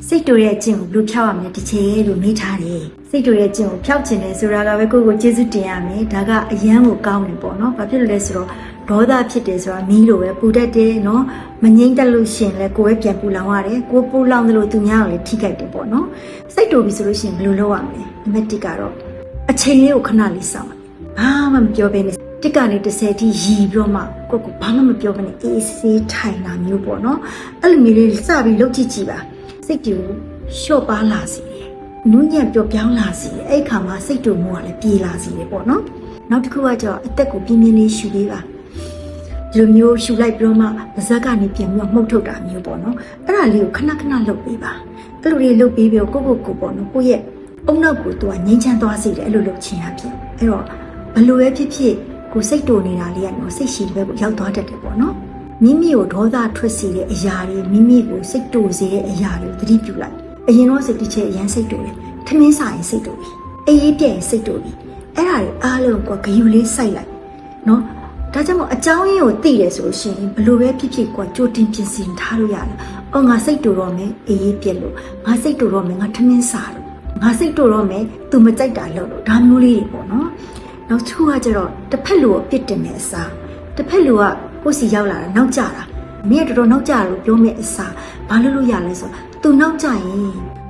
စိတ်တူရဲ့ကျင့်ကိုဘလို့ဖြောက်ရမလဲတစ်ချက်လို့မေးထားတယ်စိတ်တူရဲ့ကျင့်ကိုဖြောက်ခြင်းလဲဆိုတာကပဲကိုယ့်ကိုကျေးဇူးတင်ရမယ်ဒါကအယမ်းကိုကောင်းတယ်ပေါ့နော်ဘာဖြစ်လို့လဲဆိုတော့ဒေါသဖြစ်တယ်ဆိုတာမီးလိုပဲပူတတ်တယ်နော်မငြိမ့်တက်လို့ရှင်လဲကိုယ်ပဲပြန်ပူလောင်ရတယ်ကိုယ်ပူလောင်တယ်လို့သူများကိုလည်းထိခိုက်တယ်ပေါ့နော်စိတ်တူပြီဆိုလို့ရှိရင်ဘယ်လိုလုပ်ရမလဲနံပါတ်1ကတော့အချိန်လေးကိုခဏလေးစောင့်ဘာမှမပြောဘဲနဲ့တစ်ကနေ30ထိရီပြီးတော့မှကိုယ့်ကိုဘာမှမပြောဘဲနဲ့အေးဆေးထိုင်တာမျိုးပေါ့နော်အဲ့လိုမျိုးလေးစပြီးလုပ်ကြည့်ကြည့်ပါစိတ်တူလျှော့ပါလာစီတယ်နူးညံ့ပျော့ပြောင်းလာစီတယ်အဲ့ခါမှာစိတ်တူမှုကလည်းပြေလာစီတယ်ပေါ့နော်နောက်တစ်ခုကကျတော့အသက်ကိုပြင်းပြင်းလေးရှူပေးပါဒီလိုမျိုးရှူလိုက်ပြီးတော့မှပါးစပ်ကနေပြန်ပြီးတော့မှုတ်ထုတ်တာမျိုးပေါ့နော်အဲ့ဒါလေးကိုခဏခဏလုပ်ပေးပါအဲ့လိုလေးလုပ်ပေးပြီးတော့ကိုပေါ့နော်ကိုရဲ့အုံနောက်ကိုသူကငြိမ်းချမ်းသွားစေတယ်အဲ့လိုလုပ်ခြင်းအဖြစ်အဲ့တော့ဘလို့ပဲဖြစ်ဖြစ်ကိုစိတ်တူနေတာလေးကတော့စိတ်ရှိတဲ့ဘက်ကိုရောက်သွားတတ်တယ်ပေါ့နော်မိမိကိုဒေါသထွက်စေတဲ့အရာတွေမိမိကိုစိတ်တူစေတဲ့အရာတွေသတိပြုလိုက်အရင်တော့စိတ်တစ်ချက်အရင်စိတ်တူတယ်ထမင်းစားရင်စိတ်တူပြီအေးအေးပြည့်ရင်စိတ်တူပြီအဲ့ဒါတွေအားလုံးကဂယုလေးစိုက်လိုက်နော်ဒါကြောင့်မို့အကြောင်းရင်းကိုသိတယ်ဆိုရှင်ဘလို့ပဲဖြစ်ဖြစ်ကြိုတင်ပြင်ဆင်ထားလို့ရတယ်။အော်ငါစိတ်တူတော့မယ်အေးအေးပြည့်လို့ငါစိတ်တူတော့မယ်ငါထမင်းစားလို့ငါစိတ်တူတော့မယ်သူမကြိုက်တာလုပ်လို့ဒါမျိုးလေးတွေပေါ့နော်။နောက်တစ်ခုကကျတော့တစ်ဖက်လူကိုပြစ်တင်တဲ့အစားတစ်ဖက်လူကကိုယ်စီရောက်လာတာနောက်ကျတာမင်းကတော်တော်နောက်ကျလို့ပြောမဲ့အစားဘာလို့ရလဲဆိုတော့သူနောက်ကျရင်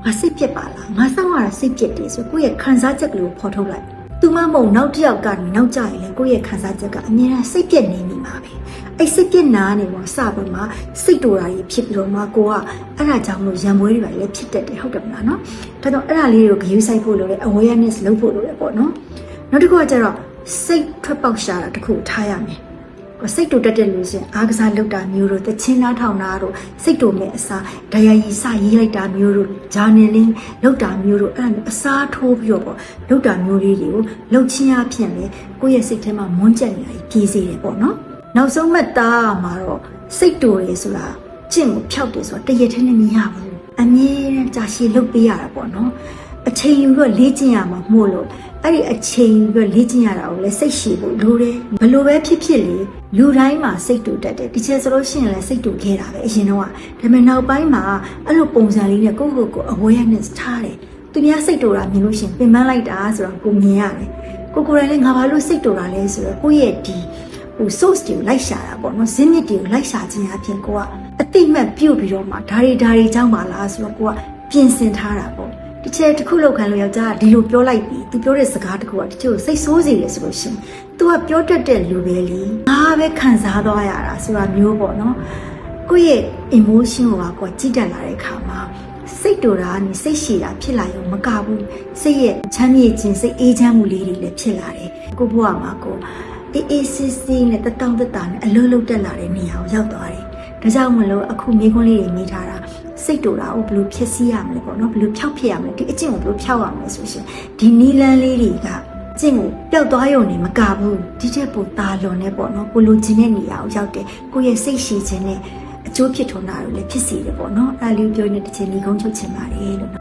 ငါစိတ်ပြက်ပါလားငါစောင့်ရတာစိတ်ပြက်တယ်ဆိုကိုယ့်ရဲ့ခံစားချက်ကလေးကိုဖော်ထုတ်လိုက်သူမမုံနောက်တစ်ယောက်ကနေနောက်ကျရင်လည်းကိုယ့်ရဲ့ခံစားချက်ကအမြဲတမ်းစိတ်ပြက်နေမိမှာပဲအဲ့စိတ်ပြက်နာနေတော့စပါမှာစိတ်တူတာကြီးဖြစ်ပြီးတော့မှကိုကအဲ့ဒါကြောင့်လို့ရံပွဲတွေပါလေဖြစ်တတ်တယ်ဟုတ်တယ်မလားနော်ဒါကြောင့်အဲ့ဒါလေးတွေကိုဂရုစိုက်ဖို့လိုတယ် awareness လုပ်ဖို့လိုတယ်ပေါ့နော်နောက်တစ်ခုကကျတော့စိတ်ထွက်ပေါက်ရှာတာတစ်ခုထားရမယ်စိတ်တူတက်တဲ့လူရှင်အားကစားလုပ်တာမျိုးတို့တချင်းနားထောင်တာတို့စိတ်တူမဲ့အစားဒယာရီစရေးလိုက်တာမျိုးတို့ဂျာနယ်လင်းလုပ်တာမျိုးတို့အဲ့ဒါအစားထိုးပြီးတော့ပေါ့လုပ်တာမျိုးလေးတွေကိုလုပ်ချင်းအဖြစ်လေကိုယ့်ရဲ့စိတ်ထဲမှာမွန်းကျက်နေတာကြီးပြေးစေတယ်ပေါ့နော်နောက်ဆုံးမှတ်သားမှာတော့စိတ်တူတွေဆိုတာကျင့်ကိုဖျောက်တယ်ဆိုတာတရက်ထဲနဲ့မရဘူးအမြဲတမ်းကြာရှည်လုပ်ပေးရတာပေါ့နော်အချိန်ယူတော့လေ့ကျင့်ရမှာမို့လို့အဲ့ဒီအချိန်ယူတော့လေ့ကျင့်ရတာကိုလည်းစိတ်ရှည်ဖို့လိုတယ်ဘလို့ပဲဖြစ်ဖြစ်လေလူတိုင်းမှာစိတ်တူတတ်တယ်ဒီချက်ဆိုလို့ရှိရင်လည်းစိတ်တူခဲ့တာပဲအရင်တော့ဒါပေမဲ့နောက်ပိုင်းမှာအဲ့လိုပုံစံလေးနဲ့ကိုယ့်ကိုယ် awareness ထားတယ်သူများစိတ်တူတာမြင်လို့ရှိရင်ပင်ပန်းလိုက်တာဆိုတော့ကိုမြင်ရတယ်ကိုယ်လည်းငါဘာလို့စိတ်တူတာလဲဆိုတော့ကိုယ့်ရဲ့ဒီsource တွေကိုလိုက်ရှာတာပေါ့နော်ဇင်းမြစ်တွေကိုလိုက်ရှာခြင်းအပြင်ကိုကအတိမတ်ပြုတ်ပြီးတော့မှဒါတွေကြောင်းပါလားဆိုတော့ကိုကပြင်ဆင်ထားတာပေါ့တချဲတစ်ခုလောက်ခံလို့ယောက်ျားကဒီလိုပြောလိုက်ပြီသူပြောတဲ့စကားတစ်ခုကတချို့စိတ်ဆိုးစေတယ်ဆိုလို့ရှိရင် तू ကပြောတတ်တဲ့လူပဲလေငါပဲခံစားသွားရတာဆိုတာမျိုးပေါ့နော်ကိုယ့်ရဲ့ emotion ကိုကြည့်တတ်လာတဲ့အခါမှာစိတ်တူတာနဲ့စိတ်ရှည်တာဖြစ်လာရုံမကဘူးစိတ်ရဲ့ချမ်းမြေ့ခြင်းစိတ်အေးချမ်းမှုလေးတွေလည်းဖြစ်လာတယ်ကိုဘဝမှာကိုအေးစစ်စစ်နဲ့တောင်းတတာနဲ့အလုံးလုံးတက်လာတဲ့နေရာကိုရောက်သွားတယ်ဒါကြောင့်မလို့အခုမိခွန်းလေးတွေမိထားတာစိတ်တူတာကိုဘယ်လိုဖြစ်စီရမလဲပေါ့နော်ဘယ်လိုဖြောက်ဖြစ်ရမလဲဒီအကျင့်ကိုဘယ်လိုဖြောက်ရမလဲဆိုရှင်ဒီနီလန်းလေးတွေကကျင့်ကိုပျောက်သွားရုံနဲ့မကဘူးဒီချက်ပိုတာလွန်နေပေါ့နော်ကိုလိုချင်တဲ့နေရာကိုရောက်တယ်ကိုရဲ့စိတ်ရှိခြင်းနဲ့အကျိုးဖြစ်ထွန်းတာတွေလည်းဖြစ်စီတယ်ပေါ့နော်အဲ့ဒါလေးပြောနေတစ်ချိန်ဒီကုန်းချုပ်ချင်ပါတယ်လို့